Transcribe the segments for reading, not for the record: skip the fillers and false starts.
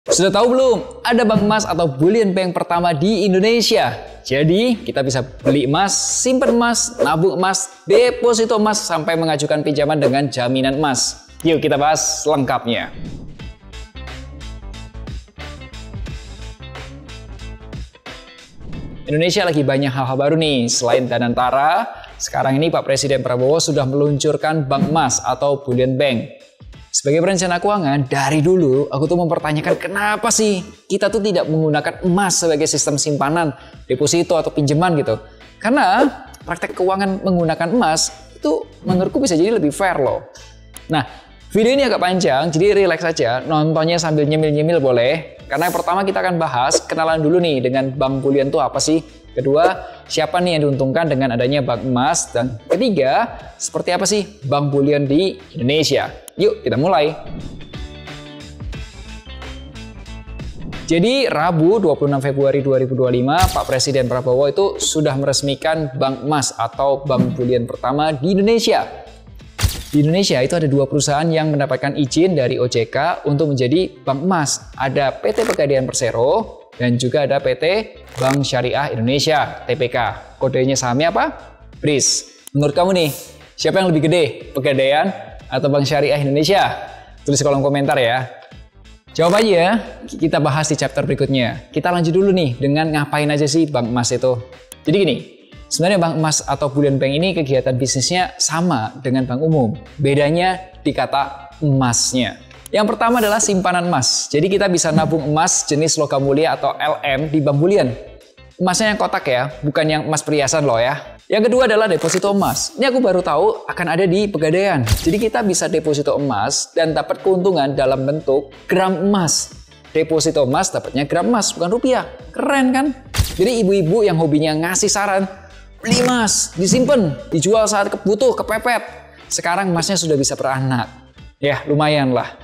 Sudah tahu belum? Ada bank emas atau bullion bank pertama di Indonesia. Jadi, kita bisa beli emas, simpan emas, nabung emas, deposito emas, sampai mengajukan pinjaman dengan jaminan emas. Yuk kita bahas lengkapnya. Indonesia lagi banyak hal-hal baru nih. Selain Danantara, sekarang ini Pak Presiden Prabowo sudah meluncurkan bank emas atau bullion bank. Sebagai perencana keuangan, dari dulu aku tuh mempertanyakan kenapa sih kita tuh tidak menggunakan emas sebagai sistem simpanan, deposito atau pinjaman gitu. Karena praktek keuangan menggunakan emas itu menurutku bisa jadi lebih fair loh. Nah, video ini agak panjang, jadi relax saja, nontonnya sambil nyemil-nyemil boleh. Karena yang pertama kita akan bahas kenalan dulu nih dengan bank bullion itu apa sih. Kedua, siapa nih yang diuntungkan dengan adanya bank emas. Dan ketiga, seperti apa sih bank bullion di Indonesia. Yuk kita mulai. Jadi Rabu 26 Februari 2025, Pak Presiden Prabowo itu sudah meresmikan bank emas atau bank bullion pertama di Indonesia. Di Indonesia itu ada dua perusahaan yang mendapatkan izin dari OJK untuk menjadi bank emas. Ada PT Pegadaian Persero dan juga ada PT Bank Syariah Indonesia, TPK. Kodenya sahamnya apa? BRIS. Menurut kamu nih, siapa yang lebih gede? Pegadaian atau Bank Syariah Indonesia? Tulis di kolom komentar ya. Jawab aja, kita bahas di chapter berikutnya. Kita lanjut dulu nih dengan ngapain aja sih bank emas itu. Jadi gini, sebenarnya bank emas atau bullion bank ini kegiatan bisnisnya sama dengan bank umum. Bedanya di kata emasnya. Yang pertama adalah simpanan emas. Jadi kita bisa nabung emas jenis logam mulia atau LM di bank bullion. Emasnya yang kotak ya, bukan yang emas perhiasan loh ya. Yang kedua adalah deposito emas. Ini aku baru tahu akan ada di Pegadaian. Jadi kita bisa deposito emas dan dapat keuntungan dalam bentuk gram emas. Deposito emas dapatnya gram emas, bukan rupiah. Keren kan? Jadi ibu-ibu yang hobinya ngasih saran, beli emas, disimpan, dijual saat butuh, kepepet. Sekarang emasnya sudah bisa beranak. Ya, lumayan lah.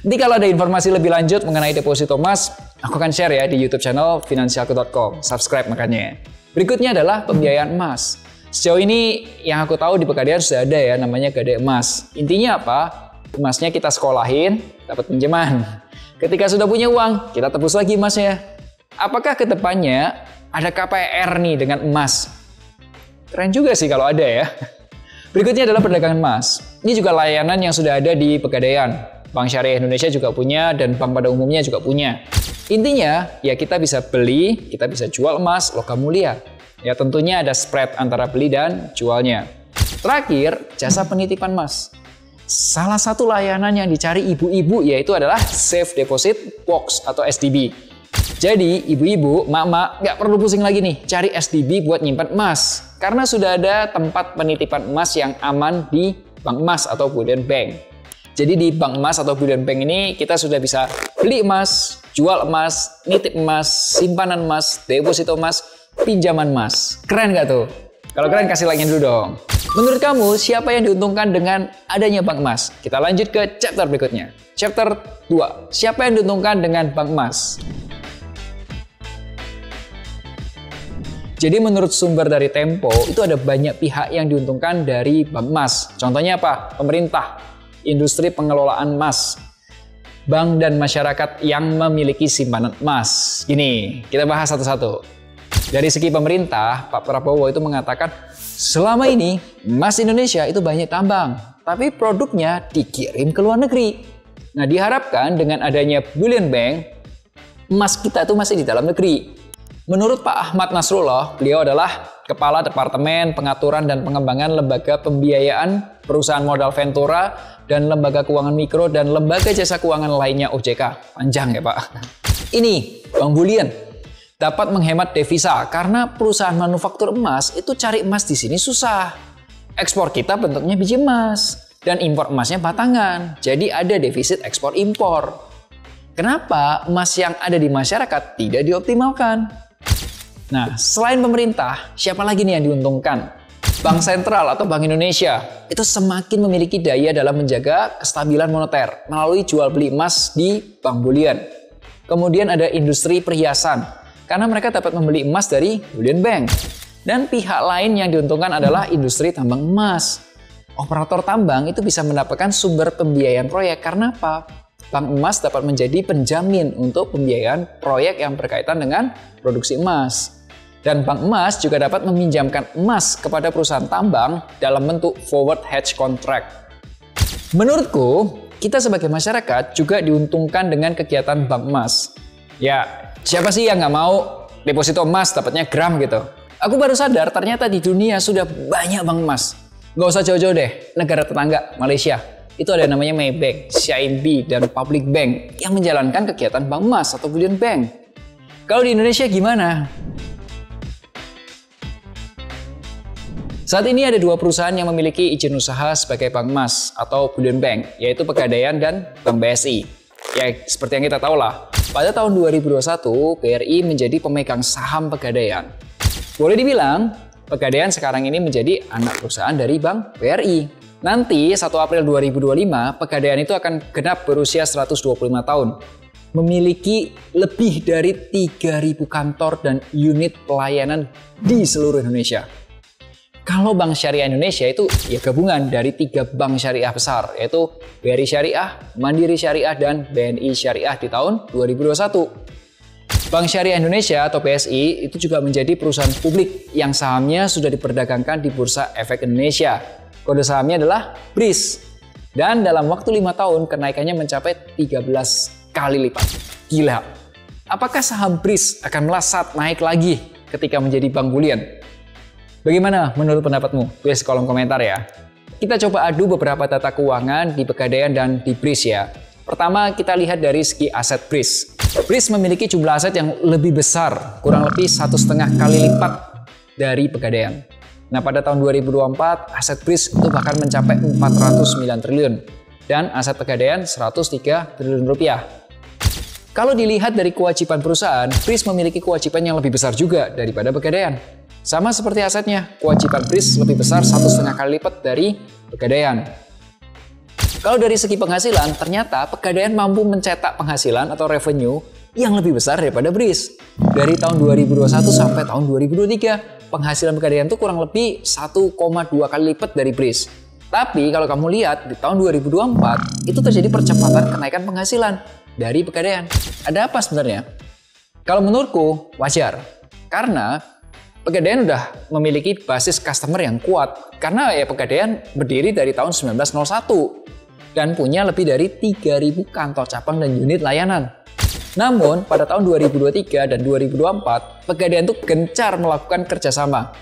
Nanti kalau ada informasi lebih lanjut mengenai deposito emas, aku akan share ya di YouTube channel finansialku.com. Subscribe makanya. Berikutnya adalah pembiayaan emas. Sejauh ini yang aku tahu di Pegadaian sudah ada ya namanya Gadai Emas. Intinya apa? Emasnya kita sekolahin, dapat pinjaman. Ketika sudah punya uang, kita tebus lagi emasnya. Apakah ke depannya ada KPR nih dengan emas? Keren juga sih kalau ada ya. Berikutnya adalah perdagangan emas. Ini juga layanan yang sudah ada di Pegadaian. Bank Syariah Indonesia juga punya dan bank pada umumnya juga punya. Intinya ya kita bisa beli, kita bisa jual emas logam mulia. Ya tentunya ada spread antara beli dan jualnya. Terakhir, jasa penitipan emas. Salah satu layanan yang dicari ibu-ibu yaitu adalah Safe Deposit Box atau SDB. Jadi ibu-ibu, mak-mak nggak perlu pusing lagi nih cari SDB buat nyimpan emas. Karena sudah ada tempat penitipan emas yang aman di bank emas atau bullion bank. Jadi di bank emas atau bullion bank ini kita sudah bisa beli emas, jual emas, nitip emas, simpanan emas, deposito emas, pinjaman emas. Keren nggak tuh? Kalau keren kasih like-nya dulu dong. Menurut kamu siapa yang diuntungkan dengan adanya bank emas? Kita lanjut ke chapter berikutnya. Chapter 2. Siapa yang diuntungkan dengan bank emas? Jadi menurut sumber dari Tempo, itu ada banyak pihak yang diuntungkan dari bank emas. Contohnya apa? Pemerintah, industri pengelolaan emas, bank dan masyarakat yang memiliki simpanan emas. Gini, kita bahas satu-satu. Dari segi pemerintah, Pak Prabowo itu mengatakan, selama ini emas Indonesia itu banyak tambang, tapi produknya dikirim ke luar negeri. Nah, diharapkan dengan adanya bullion bank, emas kita itu masih di dalam negeri. Menurut Pak Ahmad Nasrullah, beliau adalah Kepala Departemen Pengaturan dan Pengembangan Lembaga Pembiayaan Perusahaan Modal Ventura dan Lembaga Keuangan Mikro dan Lembaga Jasa Keuangan lainnya OJK. Panjang ya Pak. Ini, bank bullion dapat menghemat devisa karena perusahaan manufaktur emas itu cari emas di sini susah. Ekspor kita bentuknya biji emas dan impor emasnya batangan. Jadi ada defisit ekspor impor. Kenapa emas yang ada di masyarakat tidak dioptimalkan? Nah, selain pemerintah, siapa lagi nih yang diuntungkan? Bank Sentral atau Bank Indonesia itu semakin memiliki daya dalam menjaga kestabilan moneter melalui jual beli emas di bank bullion. Kemudian ada industri perhiasan, karena mereka dapat membeli emas dari bullion bank. Dan pihak lain yang diuntungkan adalah industri tambang emas. Operator tambang itu bisa mendapatkan sumber pembiayaan proyek karena apa? bank emas dapat menjadi penjamin untuk pembiayaan proyek yang berkaitan dengan produksi emas. Dan bank emas juga dapat meminjamkan emas kepada perusahaan tambang dalam bentuk forward hedge contract. Menurutku, kita sebagai masyarakat juga diuntungkan dengan kegiatan bank emas. Ya, siapa sih yang nggak mau deposito emas dapatnya gram gitu? Aku baru sadar ternyata di dunia sudah banyak bank emas. Nggak usah jauh-jauh deh, negara tetangga, Malaysia. Itu ada namanya Maybank, CIMB, dan Public Bank yang menjalankan kegiatan bank emas atau bullion bank. Kalau di Indonesia gimana? Saat ini ada dua perusahaan yang memiliki izin usaha sebagai bank emas atau bullion bank, yaitu Pegadaian dan Bank BSI. Ya, seperti yang kita tahu lah, pada tahun 2021, BRI menjadi pemegang saham Pegadaian. Boleh dibilang, Pegadaian sekarang ini menjadi anak perusahaan dari Bank BRI. Nanti 1 April 2025, Pegadaian itu akan genap berusia 125 tahun. Memiliki lebih dari 3.000 kantor dan unit pelayanan di seluruh Indonesia. Kalau Bank Syariah Indonesia itu ya gabungan dari 3 bank syariah besar, yaitu BRI Syariah, Mandiri Syariah, dan BNI Syariah di tahun 2021. Bank Syariah Indonesia atau BSI itu juga menjadi perusahaan publik yang sahamnya sudah diperdagangkan di Bursa Efek Indonesia. Kode sahamnya adalah BRIS. Dan dalam waktu 5 tahun kenaikannya mencapai 13 kali lipat. Gila. Apakah saham BRIS akan melesat naik lagi ketika menjadi bank bullion? Bagaimana menurut pendapatmu? Tulis kolom komentar ya. Kita coba adu beberapa data keuangan di Pegadaian dan di BRIS ya. Pertama kita lihat dari segi aset BRIS. BRIS memiliki jumlah aset yang lebih besar, kurang lebih 1,5 kali lipat dari Pegadaian. Nah pada tahun 2024 aset BRIS itu bahkan mencapai 409 triliun dan aset Pegadaian 103 triliun rupiah. Kalau dilihat dari kewajiban perusahaan, BRIS memiliki kewajiban yang lebih besar juga daripada Pegadaian. Sama seperti asetnya, kewajiban BRIS lebih besar 1,5 kali lipat dari Pegadaian. Kalau dari segi penghasilan, ternyata Pegadaian mampu mencetak penghasilan atau revenue yang lebih besar daripada BRIS. Dari tahun 2021 sampai tahun 2023, penghasilan Pegadaian itu kurang lebih 1,2 kali lipat dari BRIS. Tapi kalau kamu lihat, di tahun 2024, itu terjadi percepatan kenaikan penghasilan dari Pegadaian. Ada apa sebenarnya? Kalau menurutku, wajar. Karena Pegadaian udah memiliki basis customer yang kuat karena ya Pegadaian berdiri dari tahun 1901 dan punya lebih dari 3.000 kantor cabang dan unit layanan. Namun pada tahun 2023 dan 2024 Pegadaian tuh gencar melakukan kerjasama.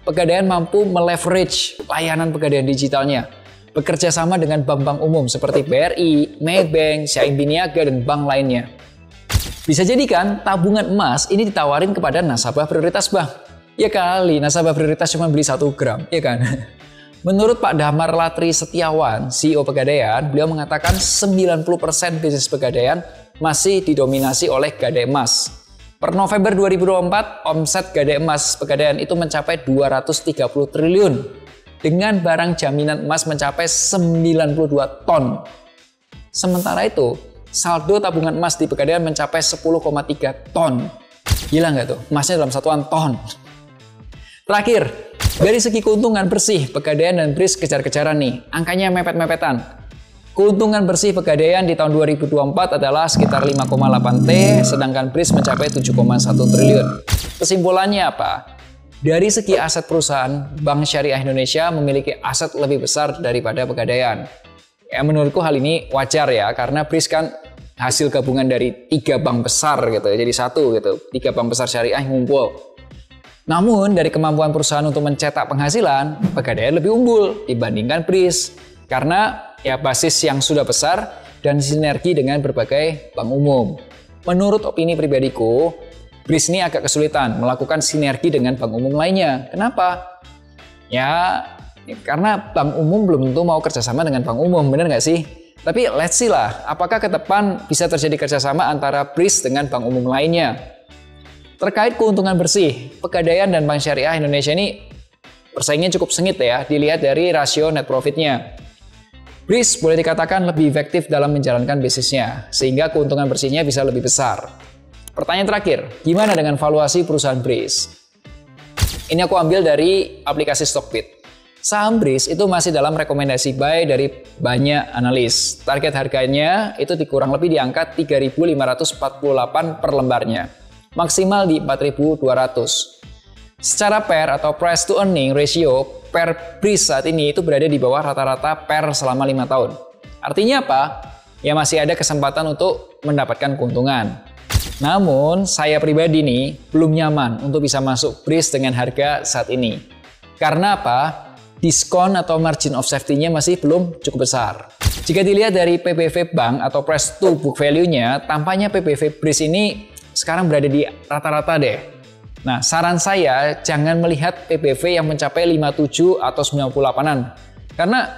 Pegadaian mampu meleverage layanan Pegadaian digitalnya, bekerja sama dengan bank-bank umum seperti BRI, Maybank, CIMB Niaga, dan bank lainnya. Bisa jadi kan tabungan emas ini ditawarin kepada nasabah prioritas bank. Ya kali, nasabah prioritas cuma beli 1 gram, ya kan? Menurut Pak Damar Latri Setiawan, CEO Pegadaian, beliau mengatakan 90% bisnis Pegadaian masih didominasi oleh gadai emas. Per November 2024, omset gadai emas Pegadaian itu mencapai 230 triliun. Dengan barang jaminan emas mencapai 92 ton. Sementara itu, saldo tabungan emas di Pegadaian mencapai 10,3 ton. Gila nggak tuh? Emasnya dalam satuan ton. Terakhir, dari segi keuntungan bersih, Pegadaian dan BRIS kejar-kejaran nih. Angkanya mepet-mepetan. Keuntungan bersih Pegadaian di tahun 2024 adalah sekitar 5,8 T, sedangkan BRIS mencapai 7,1 triliun. Kesimpulannya apa? Dari segi aset perusahaan, Bank Syariah Indonesia memiliki aset lebih besar daripada Pegadaian. Ya, menurutku hal ini wajar ya, karena BRIS kan hasil gabungan dari 3 bank besar gitu, jadi satu gitu, 3 bank besar syariah ngumpul. Namun dari kemampuan perusahaan untuk mencetak penghasilan, Pegadaian lebih unggul dibandingkan BRIS karena ya basis yang sudah besar dan sinergi dengan berbagai bank umum. Menurut opini pribadiku, BRIS ini agak kesulitan melakukan sinergi dengan bank umum lainnya. Kenapa? Ya karena bank umum belum tentu mau kerjasama dengan bank umum, bener nggak sih? Tapi let's see lah, apakah ke depan bisa terjadi kerjasama antara BRIS dengan bank umum lainnya? Terkait keuntungan bersih, Pegadaian dan Bank Syariah Indonesia ini persaingnya cukup sengit ya, dilihat dari rasio net profitnya. BRIS boleh dikatakan lebih efektif dalam menjalankan bisnisnya, sehingga keuntungan bersihnya bisa lebih besar. Pertanyaan terakhir, gimana dengan valuasi perusahaan BRIS? Ini aku ambil dari aplikasi Stockbit. Saham BRIS itu masih dalam rekomendasi buy dari banyak analis. Target harganya itu kurang lebih di angka 3.548 per lembarnya. Maksimal di 4.200. Secara PER atau price to earning ratio, PER BRIS saat ini itu berada di bawah rata-rata PER selama 5 tahun. Artinya apa? Ya masih ada kesempatan untuk mendapatkan keuntungan. Namun, saya pribadi nih belum nyaman untuk bisa masuk BRIS dengan harga saat ini. Karena apa? Diskon atau margin of safety-nya masih belum cukup besar. Jika dilihat dari PBV Bank atau price to book value-nya, tampaknya PBV BRIS ini sekarang berada di rata-rata deh. Nah, saran saya jangan melihat PBV yang mencapai 57 atau 98-an. Karena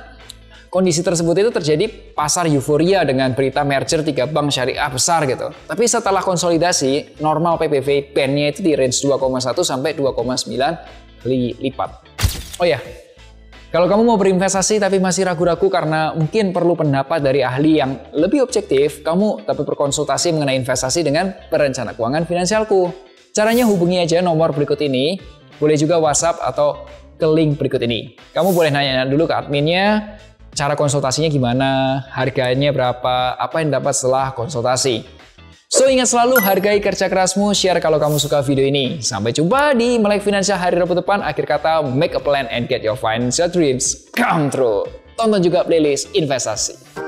kondisi tersebut itu terjadi pasar euforia dengan berita merger 3 bank syariah besar gitu. Tapi setelah konsolidasi, normal PBV band-nya itu di range 2,1 sampai 2,9 kali lipat. Oh ya, kalau kamu mau berinvestasi tapi masih ragu-ragu karena mungkin perlu pendapat dari ahli yang lebih objektif, kamu dapat berkonsultasi mengenai investasi dengan perencana keuangan finansialku. Caranya hubungi aja nomor berikut ini, boleh juga WhatsApp atau ke link berikut ini. Kamu boleh nanya dulu ke adminnya, cara konsultasinya gimana, harganya berapa, apa yang dapat setelah konsultasi. So, ingat selalu hargai kerja kerasmu, share kalau kamu suka video ini. Sampai jumpa di Melek Finansial hari Rabu depan. Akhir kata, make a plan and get your financial dreams come true. Tonton juga playlist investasi.